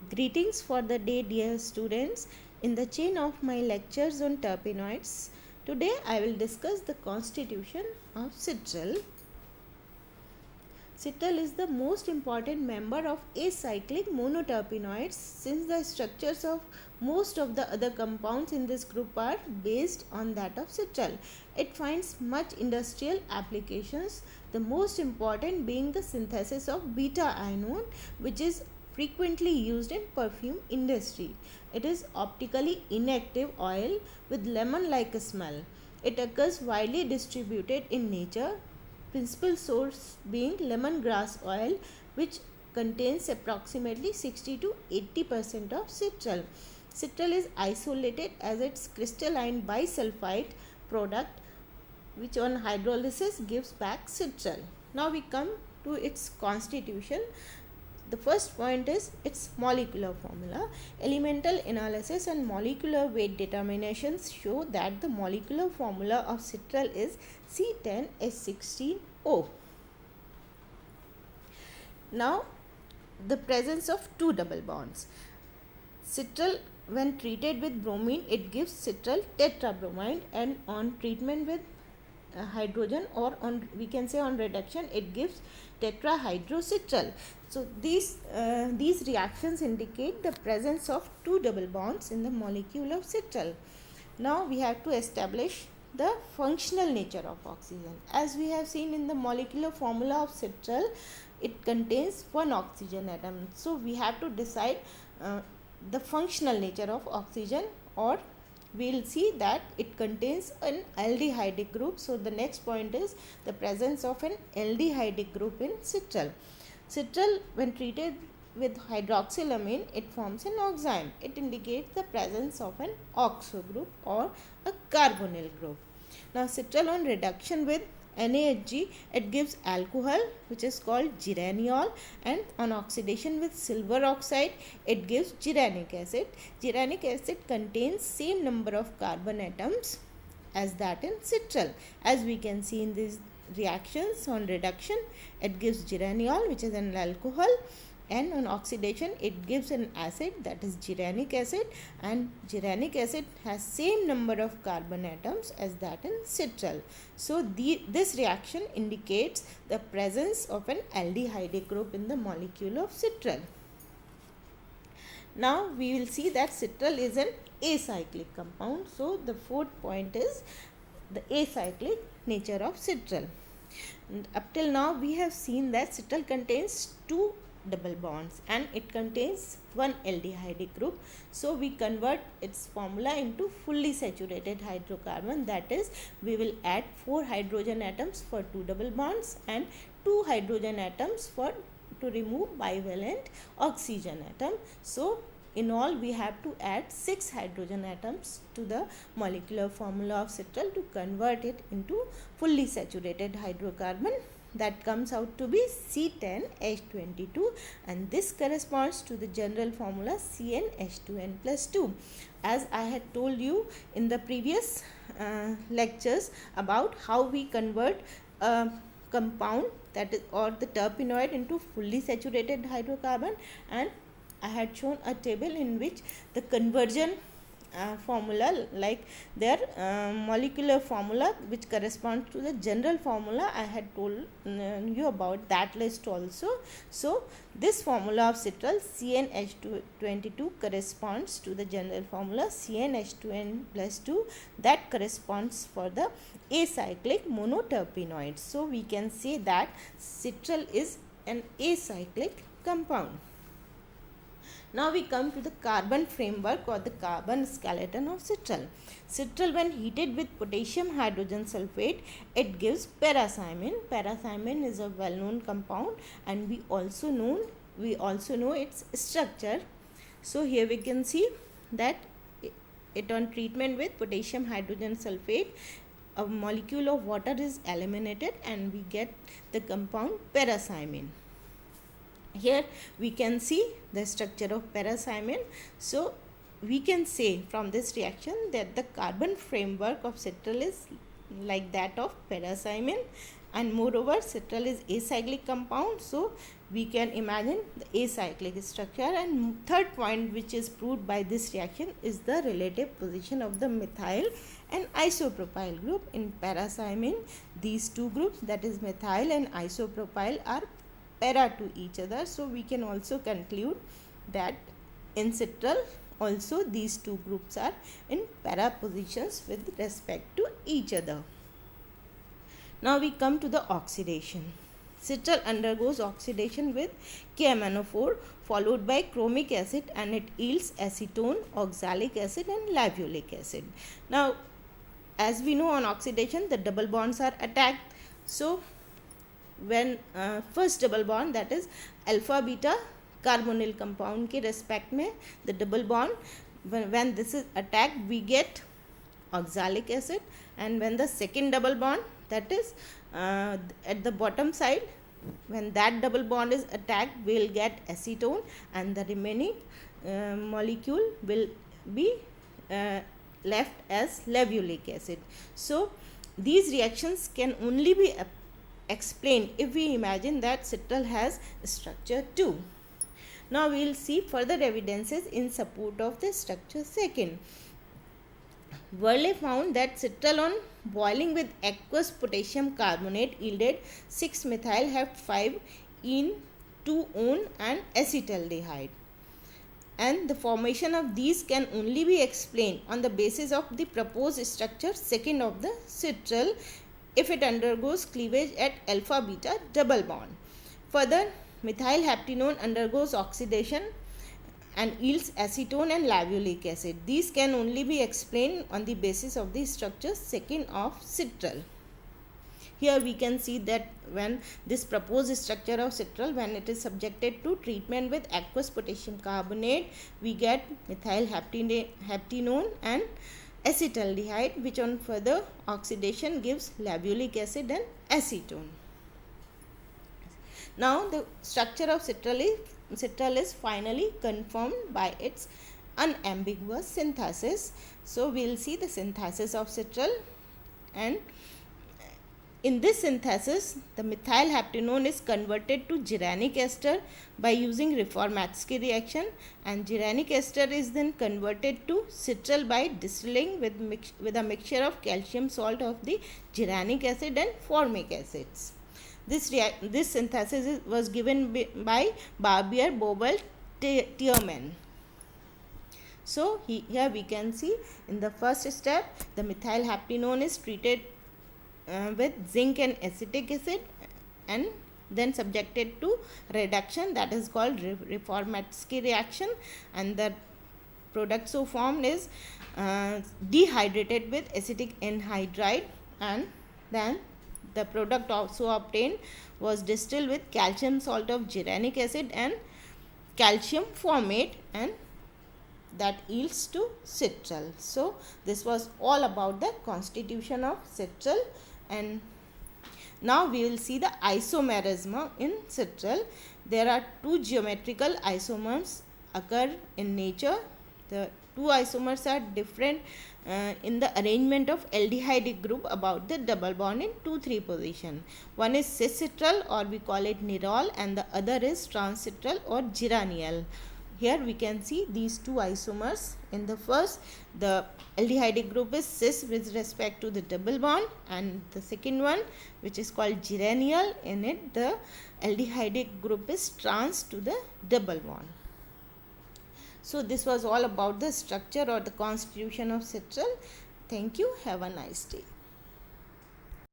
Greetings for the day, dear students. In the chain of my lectures on terpenoids, today I will discuss the constitution of citral. Citral is the most important member of acyclic monoterpenoids since the structures of most of the other compounds in this group are based on that of citral. It finds much industrial applications, the most important being the synthesis of beta-ionone, which is frequently used in perfume industry. It is optically inactive oil with lemon-like smell. It occurs widely distributed in nature, principal source being lemongrass oil, which contains approximately 60 to 80% of citral. Citral is isolated as its crystalline bisulfite product, which on hydrolysis gives back citral. Now we come to its constitution. The first point is its molecular formula. Elemental analysis and molecular weight determinations show that the molecular formula of citral is C10H16O. Now, the presence of two double bonds. Citral, when treated with bromine, it gives citral tetrabromide, and on treatment with hydrogen, or on, we can say, on reduction, it gives tetrahydrocitral. So these reactions indicate the presence of two double bonds in the molecule of citral. Now we have to establish the functional nature of oxygen. As we have seen in the molecular formula of citral, it contains one oxygen atom. So we have to decide the functional nature of oxygen, or we will see that it contains an aldehydic group. So the next point is the presence of an aldehydic group in citral. Citral, when treated with hydroxylamine, it forms an oxime. It indicates the presence of an oxo group or a carbonyl group. Now citral on reduction with NaHg, it gives alcohol, which is called geraniol, and on oxidation with silver oxide, it gives geranic acid. Geranic acid contains same number of carbon atoms as that in citral. As we can see in these reactions, on reduction, it gives geraniol, which is an alcohol, and on oxidation it gives an acid, that is geranic acid, and geranic acid has same number of carbon atoms as that in citral. So this reaction indicates the presence of an aldehydic group in the molecule of citral. Now we will see that citral is an acyclic compound. So the fourth point is the acyclic nature of citral. And up till now we have seen that citral contains two double bonds and it contains one aldehydic group. So we convert its formula into fully saturated hydrocarbon, that is, we will add 4 hydrogen atoms for two double bonds and 2 hydrogen atoms for to remove bivalent oxygen atom. So in all we have to add 6 hydrogen atoms to the molecular formula of citral to convert it into fully saturated hydrocarbon. That comes out to be C10H22, and this corresponds to the general formula CnH2n plus 2. As I had told you in the previous lectures about how we convert a compound, that is, or the terpenoid, into fully saturated hydrocarbon, and I had shown a table in which the conversion formula, like their molecular formula which corresponds to the general formula, I had told you about that list also. So this formula of citral CnH22 corresponds to the general formula CnH2n plus 2, that corresponds for the acyclic monoterpenoid. So we can say that citral is an acyclic compound. Now we come to the carbon framework or the carbon skeleton of citral. Citral, when heated with potassium hydrogen sulfate, it gives paracymene. Paracymene is a well-known compound, and we also know its structure. So here we can see that it on treatment with potassium hydrogen sulfate, a molecule of water is eliminated and we get the compound paracymene. Here we can see the structure of paracymene. So we can say from this reaction that the carbon framework of citral is like that of paracymene, and moreover citral is acyclic compound, so we can imagine the acyclic structure. And third point which is proved by this reaction is the relative position of the methyl and isopropyl group in para-cymene. These two groups, that is methyl and isopropyl, are para to each other, so we can also conclude that in citral also these two groups are in para positions with respect to each other. Now we come to the oxidation. Citral undergoes oxidation with KMnO4 followed by chromic acid, and it yields acetone, oxalic acid and lavulic acid. Now as we know, on oxidation the double bonds are attacked. So when first double bond, that is alpha beta carbonyl compound के respect में, the double bond, when this is attacked we get oxalic acid, and when the second double bond, that is at the bottom side, when that double bond is attacked we will get acetone, and the remaining molecule will be left as lavulic acid. So these reactions can only be explained if we imagine that citral has structure 2. Now we will see further evidences in support of the structure 2. Worley found that citral on boiling with aqueous potassium carbonate yielded 6-methyl heft 5 in 2-one and acetaldehyde, and the formation of these can only be explained on the basis of the proposed structure 2 of the citral if it undergoes cleavage at alpha beta double bond. Further, methyl heptanone undergoes oxidation and yields acetone and lavulic acid. These can only be explained on the basis of the structure 2 of citral. Here we can see that when this proposed structure of citral, when it is subjected to treatment with aqueous potassium carbonate, we get methyl heptanone and acetaldehyde, which on further oxidation gives lavulic acid and acetone. Now the structure of citral is finally confirmed by its unambiguous synthesis. So we will see the synthesis of citral, and in this synthesis the methyl heptanone is converted to gyranic ester by using Reformatsky reaction, and gyranic ester is then converted to citral by distilling with a mixture of calcium salt of the gyranic acid and formic acids. This synthesis was given by Barbier, Bobel, Tierman. So here we can see in the first step the methyl heptanone is treated with zinc and acetic acid and then subjected to reduction, that is called Reformatsky reaction, and the product so formed is dehydrated with acetic anhydride, and then the product also obtained was distilled with calcium salt of gyranic acid and calcium formate, and that yields to citral. So this was all about the constitution of citral, and now we will see the isomerism in citral. There are two geometrical isomers occur in nature. The two isomers are different in the arrangement of aldehyde group about the double bond in 2,3 position. One is cis-citral, or we call it nerol, and the other is trans-citral or geraniol. Here we can see these two isomers. In the first, the aldehyde group is cis with respect to the double bond, and the second one, which is called geraniol, in it the aldehyde group is trans to the double bond. So this was all about the structure or the constitution of citral. Thank you. Have a nice day.